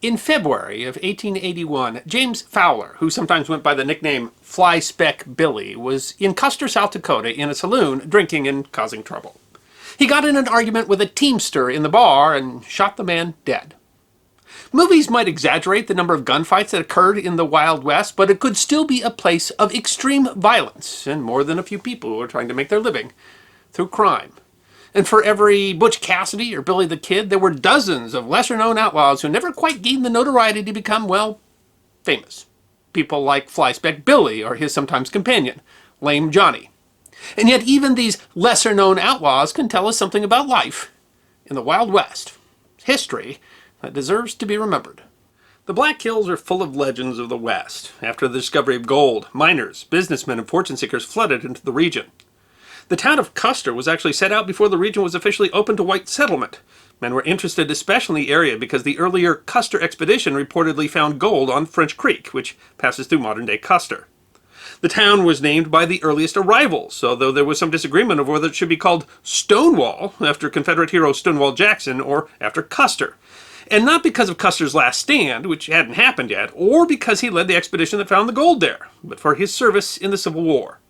In February of 1881, James Fowler, who sometimes went by the nickname Flyspeck Billy, was in Custer, South Dakota in a saloon drinking and causing trouble. He got in an argument with a teamster in the bar and shot the man dead. Movies might exaggerate the number of gunfights that occurred in the Wild West, but it could still be a place of extreme violence and more than a few people who were trying to make their living through crime. And for every Butch Cassidy or Billy the Kid, there were dozens of lesser-known outlaws who never quite gained the notoriety to become, well, famous. People like Flyspeck Billy or his sometimes companion, Lame Johnny. And yet even these lesser-known outlaws can tell us something about life in the Wild West. History that deserves to be remembered. The Black Hills are full of legends of the West. After the discovery of gold, miners, businessmen, and fortune seekers flooded into the region. The town of Custer was actually set out before the region was officially open to white settlement. Men were interested especially in the area because the earlier Custer expedition reportedly found gold on French Creek, which passes through modern-day Custer. The town was named by the earliest arrivals, although there was some disagreement over whether it should be called Stonewall, after Confederate hero Stonewall Jackson, or after Custer. And not because of Custer's last stand, which hadn't happened yet, or because he led the expedition that found the gold there, but for his service in the Civil War.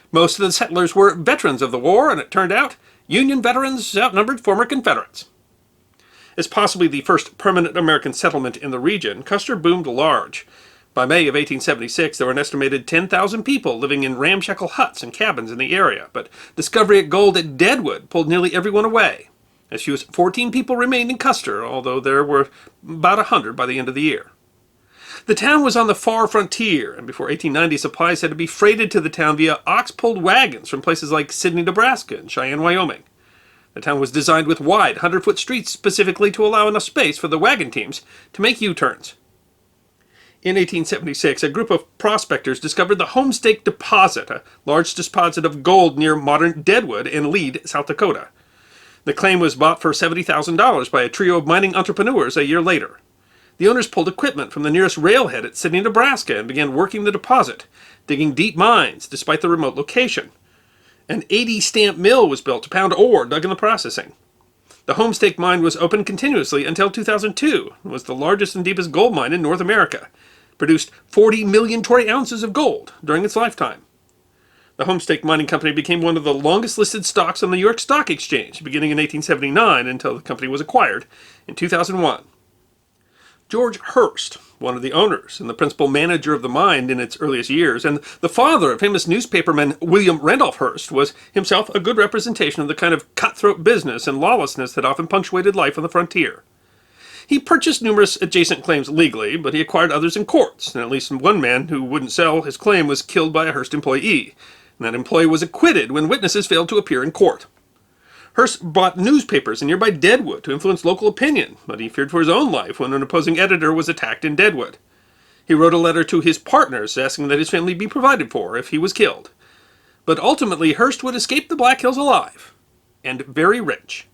Most of the settlers were veterans of the war, and it turned out Union veterans outnumbered former Confederates. As possibly the first permanent American settlement in the region, Custer boomed large. By May of 1876, there were an estimated 10,000 people living in ramshackle huts and cabins in the area, but discovery of gold at Deadwood pulled nearly everyone away. As few as 14 people remained in Custer, although there were about 100 by the end of the year. The town was on the far frontier, and before 1890, supplies had to be freighted to the town via ox-pulled wagons from places like Sidney, Nebraska, and Cheyenne, Wyoming. The town was designed with wide, 100-foot streets specifically to allow enough space for the wagon teams to make U-turns. In 1876, a group of prospectors discovered the Homestake deposit, a large deposit of gold near modern Deadwood in Lead, South Dakota. The claim was bought for $70,000 by a trio of mining entrepreneurs a year later. The owners pulled equipment from the nearest railhead at Sidney, Nebraska, and began working the deposit, digging deep mines despite the remote location. An 80-stamp mill was built to pound ore dug in the processing. The Homestake mine was open continuously until 2002 and was the largest and deepest gold mine in North America. It produced 40 million troy ounces of gold during its lifetime. The Homestake Mining Company became one of the longest listed stocks on the New York Stock Exchange, beginning in 1879 until the company was acquired in 2001. George Hearst, one of the owners and the principal manager of the mine in its earliest years, and the father of famous newspaperman William Randolph Hearst, was himself a good representation of the kind of cutthroat business and lawlessness that often punctuated life on the frontier. He purchased numerous adjacent claims legally, but he acquired others in courts, and at least one man who wouldn't sell his claim was killed by a Hearst employee, and that employee was acquitted when witnesses failed to appear in court. Hearst bought newspapers in nearby Deadwood to influence local opinion, but he feared for his own life when an opposing editor was attacked in Deadwood. He wrote a letter to his partners asking that his family be provided for if he was killed. But ultimately, Hearst would escape the Black Hills alive, and very rich.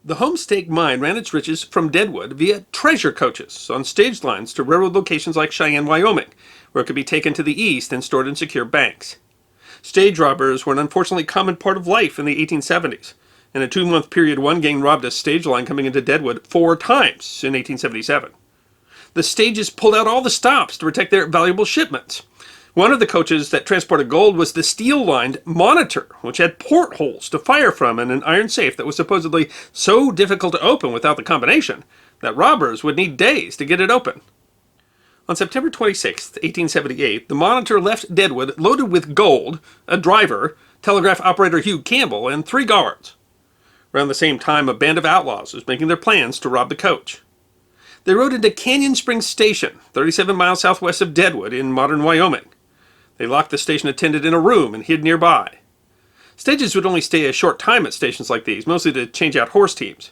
The Homestake mine ran its riches from Deadwood via treasure coaches on stage lines to railroad locations like Cheyenne, Wyoming, where it could be taken to the east and stored in secure banks. Stage robbers were an unfortunately common part of life in the 1870s. In a 2-month period, one gang robbed a stage line coming into Deadwood 4 times in 1877. The stages pulled out all the stops to protect their valuable shipments. One of the coaches that transported gold was the steel-lined Monitor, which had portholes to fire from and an iron safe that was supposedly so difficult to open without the combination that robbers would need days to get it open. On September 26, 1878, the Monitor left Deadwood loaded with gold, a driver, telegraph operator Hugh Campbell, and 3 guards. Around the same time, a band of outlaws was making their plans to rob the coach. They rode into Canyon Springs Station, 37 miles southwest of Deadwood in modern Wyoming. They locked the station attendant in a room and hid nearby. Stages would only stay a short time at stations like these, mostly to change out horse teams.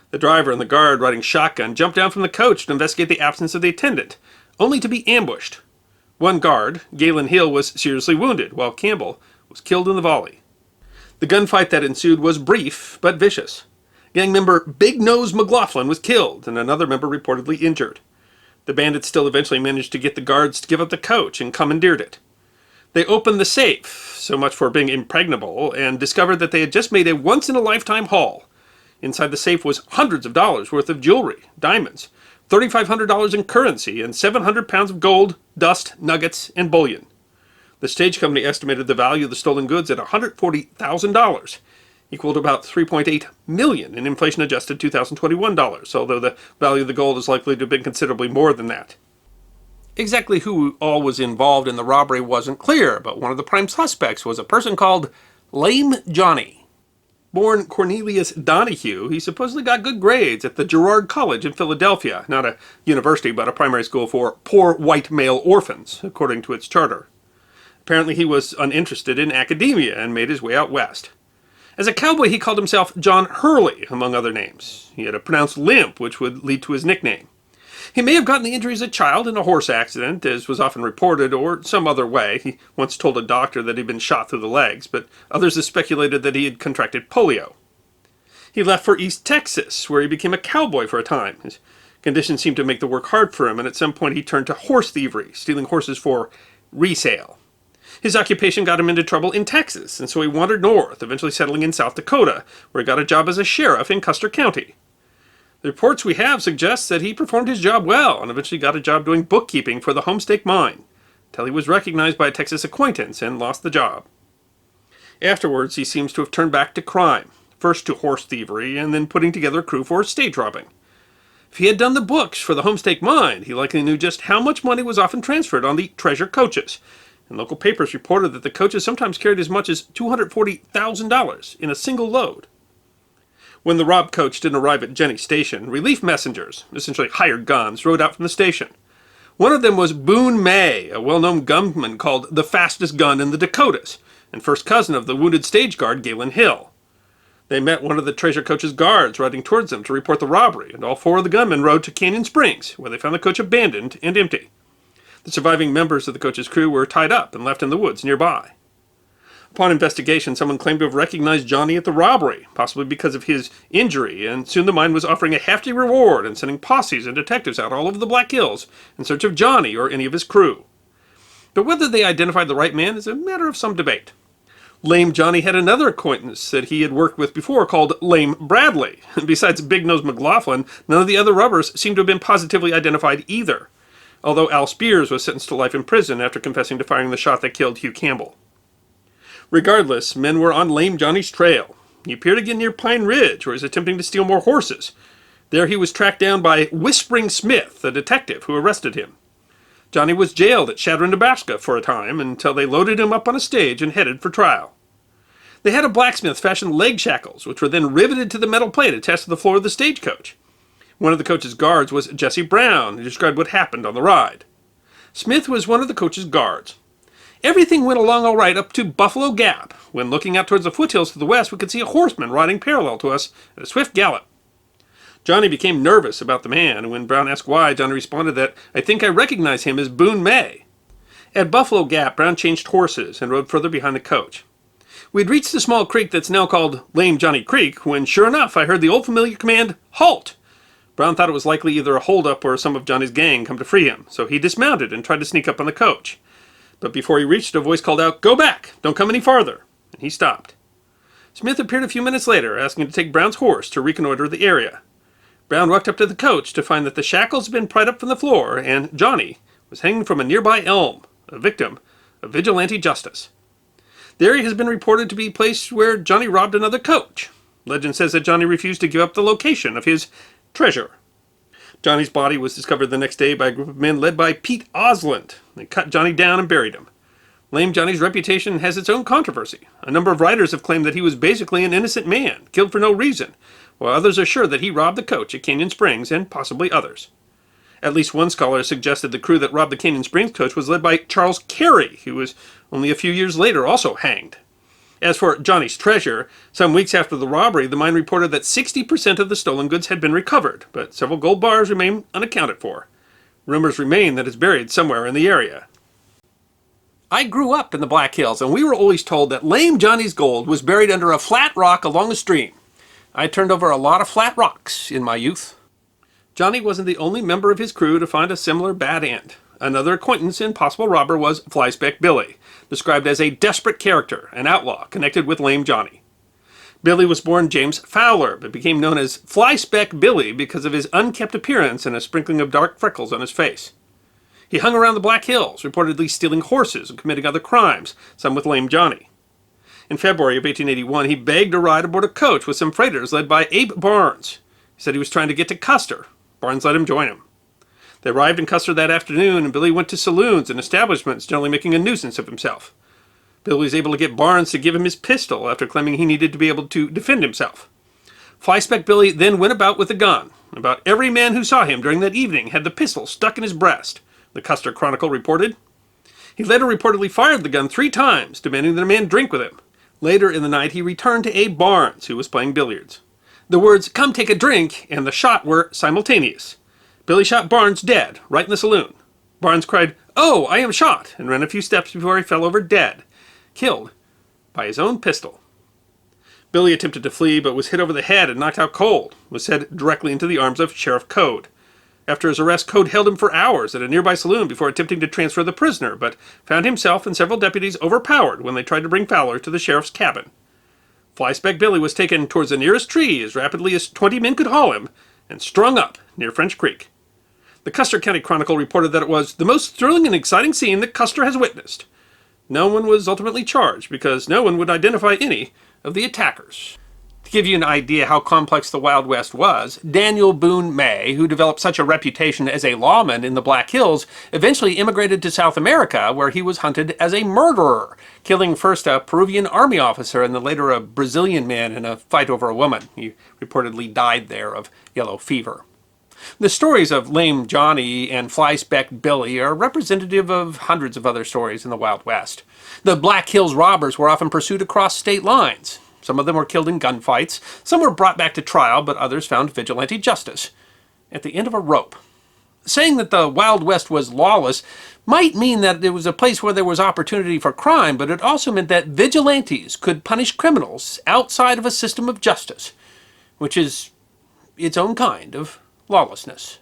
The driver and the guard riding shotgun jumped down from the coach to investigate the absence of the attendant, only to be ambushed. One guard, Galen Hill, was seriously wounded, while Campbell was killed in the volley. The gunfight that ensued was brief, but vicious. Gang member Big Nose McLaughlin was killed, and another member reportedly injured. The bandits still eventually managed to get the guards to give up the coach and commandeered it. They opened the safe, so much for being impregnable, and discovered that they had just made a once-in-a-lifetime haul. Inside the safe was hundreds of dollars worth of jewelry, diamonds, $3,500 in currency, and 700 pounds of gold, dust, nuggets, and bullion. The stage company estimated the value of the stolen goods at $140,000, equal to about $3.8 million in inflation-adjusted 2021 dollars, although the value of the gold is likely to have been considerably more than that. Exactly who all was involved in the robbery wasn't clear, but one of the prime suspects was a person called Lame Johnny. Born Cornelius Donahue, he supposedly got good grades at the Girard College in Philadelphia, not a university but a primary school for poor white male orphans, according to its charter. Apparently he was uninterested in academia and made his way out west. As a cowboy, he called himself John Hurley, among other names. He had a pronounced limp, which would lead to his nickname. He may have gotten the injury as a child in a horse accident, as was often reported, or some other way. He once told a doctor that he'd been shot through the legs, but others have speculated that he had contracted polio. He left for East Texas, where he became a cowboy for a time. His condition seemed to make the work hard for him, and at some point he turned to horse thievery, stealing horses for resale. His occupation got him into trouble in Texas, and so he wandered north, eventually settling in South Dakota, where he got a job as a sheriff in Custer County. The reports we have suggest that he performed his job well and eventually got a job doing bookkeeping for the Homestake mine, until he was recognized by a Texas acquaintance and lost the job. Afterwards, he seems to have turned back to crime, first to horse thievery and then putting together a crew for stage robbing. If he had done the books for the Homestake mine, he likely knew just how much money was often transferred on the treasure coaches, and local papers reported that the coaches sometimes carried as much as $240,000 in a single load. When the robbed coach didn't arrive at Jenny Station, relief messengers, essentially hired guns, rode out from the station. One of them was Boone May, a well-known gunman called the fastest gun in the Dakotas, and first cousin of the wounded stage guard Galen Hill. They met one of the treasure coach's guards riding towards them to report the robbery, and all four of the gunmen rode to Canyon Springs, where they found the coach abandoned and empty. The surviving members of the coach's crew were tied up and left in the woods nearby. Upon investigation, someone claimed to have recognized Johnny at the robbery, possibly because of his injury, and soon the mine was offering a hefty reward and sending posses and detectives out all over the Black Hills in search of Johnny or any of his crew. But whether they identified the right man is a matter of some debate. Lame Johnny had another acquaintance that he had worked with before called Lame Bradley. Besides Big Nose McLaughlin, none of the other robbers seemed to have been positively identified either, although Al Spears was sentenced to life in prison after confessing to firing the shot that killed Hugh Campbell. Regardless, men were on Lame Johnny's trail. He appeared again near Pine Ridge, where he was attempting to steal more horses. There he was tracked down by Whispering Smith, a detective who arrested him. Johnny was jailed at Chadron, Nebraska for a time, until they loaded him up on a stage and headed for trial. They had a blacksmith fashion leg shackles, which were then riveted to the metal plate attached to the floor of the stagecoach. One of the coach's guards was Jesse Brown, who described what happened on the ride. Smith was one of the coach's guards. Everything went along all right up to Buffalo Gap. When looking out towards the foothills to the west, we could see a horseman riding parallel to us at a swift gallop. Johnny became nervous about the man, and when Brown asked why, Johnny responded that, "I think I recognize him as Boone May." At Buffalo Gap, Brown changed horses and rode further behind the coach. We had reached the small creek that's now called Lame Johnny Creek, when sure enough I heard the old familiar command, "Halt!" Brown thought it was likely either a holdup or some of Johnny's gang come to free him, so he dismounted and tried to sneak up on the coach. But before he reached, a voice called out, "Go back! Don't come any farther!" And he stopped. Smith appeared a few minutes later, asking to take Brown's horse to reconnoiter the area. Brown walked up to the coach to find that the shackles had been pried up from the floor, and Johnny was hanging from a nearby elm, a victim of vigilante justice. The area has been reported to be a place where Johnny robbed another coach. Legend says that Johnny refused to give up the location of his treasure. Johnny's body was discovered the next day by a group of men led by Pete Osland. They cut Johnny down and buried him. Lame Johnny's reputation has its own controversy. A number of writers have claimed that he was basically an innocent man, killed for no reason, while others are sure that he robbed the coach at Canyon Springs and possibly others. At least one scholar has suggested the crew that robbed the Canyon Springs coach was led by Charles Carey, who was only a few years later also hanged. As for Johnny's treasure, some weeks after the robbery, the mine reported that 60% of the stolen goods had been recovered, but several gold bars remain unaccounted for. Rumors remain that it's buried somewhere in the area. I grew up in the Black Hills, and we were always told that Lame Johnny's gold was buried under a flat rock along a stream. I turned over a lot of flat rocks in my youth. Johnny wasn't the only member of his crew to find a similar bad end. Another acquaintance and possible robber was Flyspeck Billy, described as a desperate character, an outlaw connected with Lame Johnny. Billy was born James Fowler, but became known as Flyspeck Billy because of his unkempt appearance and a sprinkling of dark freckles on his face. He hung around the Black Hills, reportedly stealing horses and committing other crimes, some with Lame Johnny. In February of 1881, he begged a ride aboard a coach with some freighters led by Abe Barnes. He said he was trying to get to Custer. Barnes let him join him. They arrived in Custer that afternoon, and Billy went to saloons and establishments, generally making a nuisance of himself. Billy was able to get Barnes to give him his pistol after claiming he needed to be able to defend himself. Flyspeck Billy then went about with a gun. About every man who saw him during that evening had the pistol stuck in his breast, the Custer Chronicle reported. He later reportedly fired the gun 3 times, demanding that a man drink with him. Later in the night, he returned to Abe Barnes, who was playing billiards. The words, "Come take a drink," and the shot were simultaneous. Billy shot Barnes dead, right in the saloon. Barnes cried, "Oh, I am shot," and ran a few steps before he fell over dead, killed by his own pistol. Billy attempted to flee, but was hit over the head and knocked out cold, was sent directly into the arms of Sheriff Code. After his arrest, Code held him for hours at a nearby saloon before attempting to transfer the prisoner, but found himself and several deputies overpowered when they tried to bring Fowler to the sheriff's cabin. Flyspeck Billy was taken towards the nearest tree as rapidly as 20 men could haul him and strung up near French Creek. The Custer County Chronicle reported that it was the most thrilling and exciting scene that Custer has witnessed. No one was ultimately charged because no one would identify any of the attackers. To give you an idea how complex the Wild West was, Daniel Boone May, who developed such a reputation as a lawman in the Black Hills, eventually immigrated to South America, where he was hunted as a murderer, killing first a Peruvian army officer and then later a Brazilian man in a fight over a woman. He reportedly died there of yellow fever. The stories of Lame Johnny and Flyspeck Billy are representative of hundreds of other stories in the Wild West. The Black Hills robbers were often pursued across state lines. Some of them were killed in gunfights, some were brought back to trial, but others found vigilante justice at the end of a rope. Saying that the Wild West was lawless might mean that it was a place where there was opportunity for crime, but it also meant that vigilantes could punish criminals outside of a system of justice, which is its own kind of lawlessness.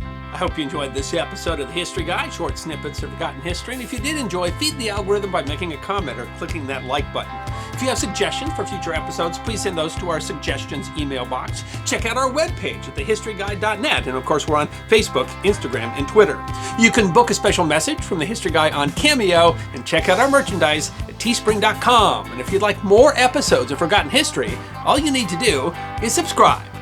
I hope you enjoyed this episode of the History Guy, short snippets of forgotten history. And if you did enjoy, feed the algorithm by making a comment or clicking that like button. If you have suggestions for future episodes, please send those to our suggestions email box. Check out our webpage at thehistoryguy.net. And of course, we're on Facebook, Instagram, and Twitter. You can book a special message from the History Guy on Cameo and check out our merchandise at teespring.com. And if you'd like more episodes of Forgotten History, all you need to do is subscribe.